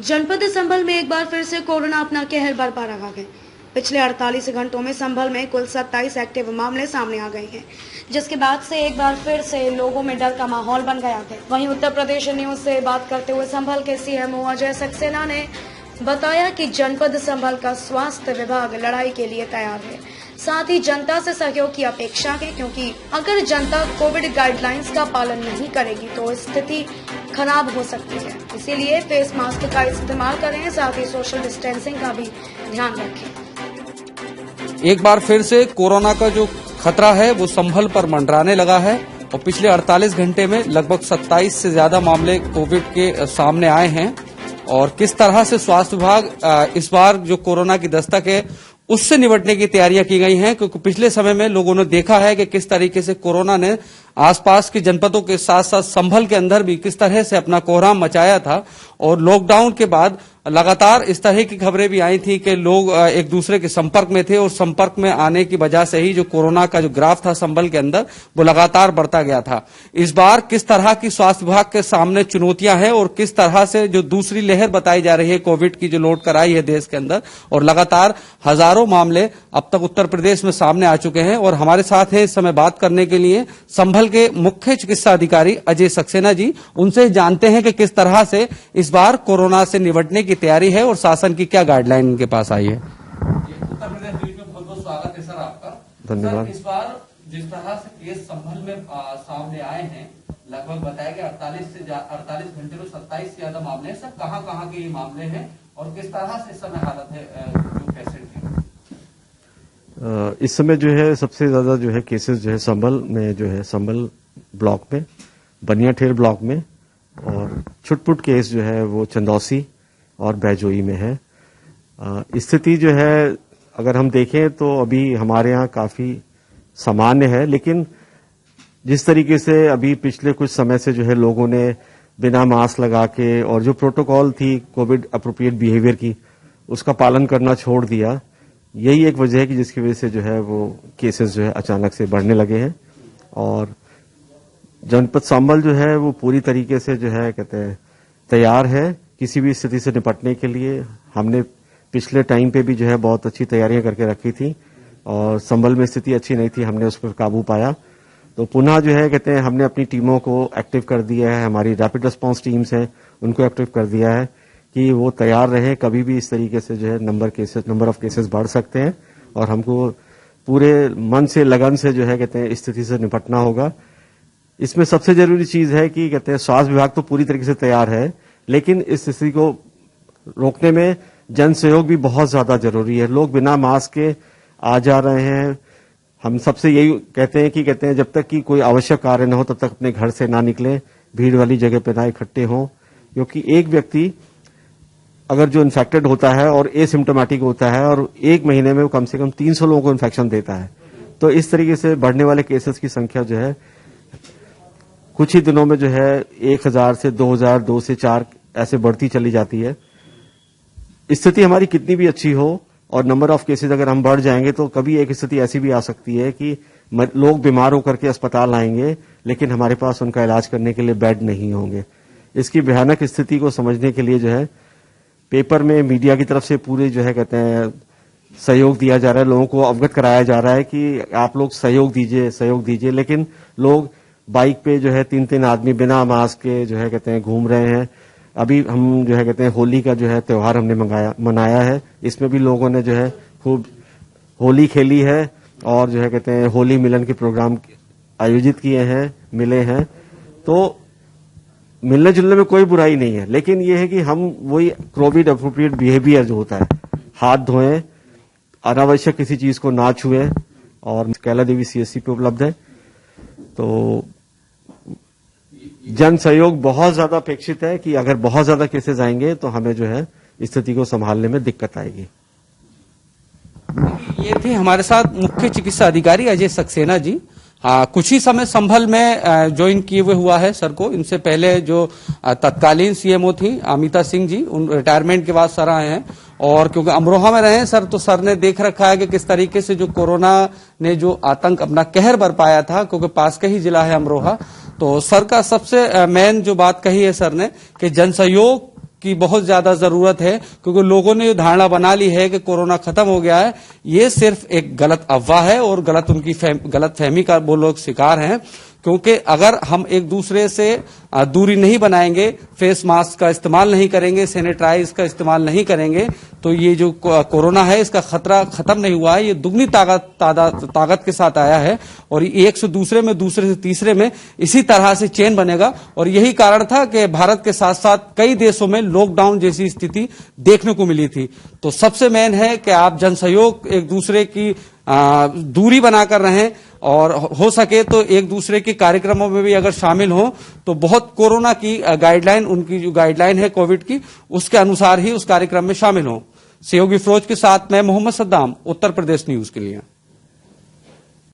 जनपद संभल में एक बार फिर से कोरोना अपना कहर बरपा रहा है। पिछले 48 घंटों में संभल में कुल 27 एक्टिव मामले सामने आ गए हैं, जिसके बाद से एक बार फिर से लोगों में डर का माहौल बन गया है। वहीं उत्तर प्रदेश न्यूज से बात करते हुए संभल के सीएमओ अजय सक्सेना ने बताया कि जनपद संभल का स्वास्थ्य विभाग लड़ाई के लिए तैयार है, साथ ही जनता से सहयोग की अपेक्षा है, क्योंकि अगर जनता कोविड गाइडलाइंस का पालन नहीं करेगी तो स्थिति खराब हो सकती है। इसीलिए फेस मास्क का इस्तेमाल करें, साथ ही सोशल डिस्टेंसिंग का भी ध्यान रखें। एक बार फिर से कोरोना का जो खतरा है वो संभल पर मंडराने लगा है और पिछले 48 घंटे में लगभग 27 से ज्यादा मामले कोविड के सामने आए हैं। और किस तरह से स्वास्थ्य विभाग इस बार जो कोरोना की दस्तक है उससे निपटने की तैयारियां की गई हैं, क्योंकि पिछले समय में लोगों ने देखा है कि किस तरीके से कोरोना ने आसपास के जनपदों के साथ साथ संभल के अंदर भी किस तरह से अपना कोहराम मचाया था। और लॉकडाउन के बाद लगातार इस तरह की खबरें भी आई थी कि लोग एक दूसरे के संपर्क में थे और संपर्क में आने की वजह से ही जो कोरोना का जो ग्राफ था संभल के अंदर वो लगातार बढ़ता गया था। इस बार किस तरह की स्वास्थ्य विभाग के सामने चुनौतियां हैं और किस तरह से जो दूसरी लहर बताई जा रही है कोविड की जो लोड कराई है देश के अंदर, और लगातार हजारों मामले अब तक उत्तर प्रदेश में सामने आ चुके हैं। और हमारे साथ है इस समय बात करने के लिए संभल के मुख्य चिकित्सा अधिकारी अजय सक्सेना जी। उनसे जानते हैं कि किस तरह से इस बार कोरोना से निपटने की तैयारी है और शासन की क्या गाइडलाइन इनके पास आई है। उत्तर प्रदेश न्यूज में बहुत बहुत स्वागत है सर आपका। धन्यवाद। इस बार जिस तरह से केस संभल में सामने आए हैं, लगभग बताया गया 48 घंटे में 27 से ज्यादा मामले हैं। सर कहाँ के ये मामले हैं और किस तरह से इस समय हालत है जो पेशेंट की? इस समय जो है सबसे ज्यादा जो है केसेस जो है संभल में जो है संभल ब्लॉक में, बनियाठेर ब्लॉक में, और छुटपुट केस जो है वो चंदौसी और बैजोई में है। स्थिति जो है अगर हम देखें तो अभी हमारे यहाँ काफी सामान्य है, लेकिन जिस तरीके से अभी पिछले कुछ समय से जो है लोगों ने बिना मास्क लगा के और जो प्रोटोकॉल थी कोविड अप्रोप्रिएट बिहेवियर की उसका पालन करना छोड़ दिया, यही एक वजह है कि जिसकी वजह से जो है वो केसेस जो है अचानक से बढ़ने लगे हैं। और जनपद संभल जो है वो पूरी तरीके से जो है कहते हैं तैयार है किसी भी स्थिति से निपटने के लिए। हमने पिछले टाइम पे भी जो है बहुत अच्छी तैयारियां करके रखी थी और संभल में स्थिति अच्छी नहीं थी, हमने उस पर काबू पाया। तो पुनः जो है कहते हैं हमने अपनी टीमों को एक्टिव कर दिया है, हमारी रैपिड रिस्पांस टीम्स हैं उनको एक्टिव कर दिया है कि वो तैयार रहे, कभी भी इस तरीके से जो है नंबर ऑफ केसेस बढ़ सकते हैं और हमको पूरे मन से लगन से जो है कहते हैं स्थिति से निपटना होगा। इसमें सबसे जरूरी चीज है कि कहते हैं स्वास्थ्य विभाग तो पूरी तरीके से तैयार है, लेकिन इस स्थिति को रोकने में जन सहयोग भी बहुत ज्यादा जरूरी है। लोग बिना मास्क के आ जा रहे हैं। हम सबसे यही कहते हैं कि कहते हैं जब तक कि कोई आवश्यक कार्य न हो तब तक अपने घर से ना निकलें, भीड़ वाली जगह पे ना इकट्ठे हों, क्योंकि एक व्यक्ति अगर जो इन्फेक्टेड होता है और एसिम्टोमेटिक होता है और एक महीने में वो कम से कम 300 लोगों को इन्फेक्शन देता है, तो इस तरीके से बढ़ने वाले केसेस की संख्या जो है कुछ ही दिनों में जो है 1000 से 2000, 2 से 4 ऐसे बढ़ती चली जाती है। स्थिति हमारी कितनी भी अच्छी हो और नंबर ऑफ केसेस अगर हम बढ़ जाएंगे तो कभी एक स्थिति ऐसी भी आ सकती है कि लोग बीमार होकर के अस्पताल आएंगे, लेकिन हमारे पास उनका इलाज करने के लिए बेड नहीं होंगे। इसकी भयानक स्थिति को समझने के लिए जो है पेपर में मीडिया की तरफ से पूरे जो है कहते हैं सहयोग दिया जा रहा है, लोगों को अवगत कराया जा रहा है कि आप लोग सहयोग दीजिए, लेकिन लोग बाइक पे जो है 3-3 आदमी बिना मास्क के जो है कहते हैं घूम रहे हैं। अभी हम जो है कहते हैं होली का जो है त्योहार हमने मनाया है, इसमें भी लोगों ने जो है खूब होली खेली है और जो है कहते हैं होली मिलन के प्रोग्राम आयोजित किए हैं, मिले हैं। तो मिलने जुलने में कोई बुराई नहीं है, लेकिन ये है कि हम वही कोविड अप्रोप्रिएट बिहेवियर जो होता है, हाथ धोएं, अनावश्यक किसी चीज को ना छुएं, और कैला देवी CSC पे उपलब्ध है। तो जन सहयोग बहुत ज्यादा अपेक्षित है कि अगर बहुत ज्यादा केसेस आएंगे तो हमें जो है स्थिति को संभालने में दिक्कत आएगी। ये थे हमारे साथ मुख्य चिकित्सा अधिकारी अजय सक्सेना जी। कुछ ही समय संभल में ज्वाइन किए हुए हुआ है सर को। इनसे पहले जो तत्कालीन सीएमओ थी अमिता सिंह जी, उन रिटायरमेंट के बाद सर आए हैं। और क्योंकि अमरोहा में रहे हैं सर, तो सर ने देख रखा है कि किस तरीके से जो कोरोना ने जो आतंक अपना कहर बरपाया था, क्योंकि पास का ही जिला है अमरोहा। तो सर का सबसे मेन जो बात कही है सर ने कि जन सहयोग की बहुत ज्यादा जरूरत है, क्योंकि लोगों ने धारणा बना ली है कि कोरोना खत्म हो गया है। ये सिर्फ एक गलत अफवाह है और गलत फहमी का वो लोग शिकार हैं, क्योंकि अगर हम एक दूसरे से दूरी नहीं बनाएंगे, फेस मास्क का इस्तेमाल नहीं करेंगे, सैनिटाइज का इस्तेमाल नहीं करेंगे, तो ये जो कोरोना है इसका खतरा खत्म नहीं हुआ है, ये दुगनी ताकत के साथ आया है और एक से दूसरे में, दूसरे से तीसरे में इसी तरह से चेन बनेगा। और यही कारण था कि भारत के साथ साथ कई देशों में लॉकडाउन जैसी स्थिति देखने को मिली थी। तो सबसे मेन है कि आप जनसहयोग, एक दूसरे की दूरी बनाकर रहें और हो सके तो एक दूसरे के कार्यक्रमों में भी अगर शामिल हो तो बहुत कोरोना की गाइडलाइन, उनकी जो गाइडलाइन है कोविड की, उसके अनुसार ही उस कार्यक्रम में शामिल हो। सहयोगी फिरोज के साथ मैं मोहम्मद सद्दाम, उत्तर प्रदेश न्यूज के लिए।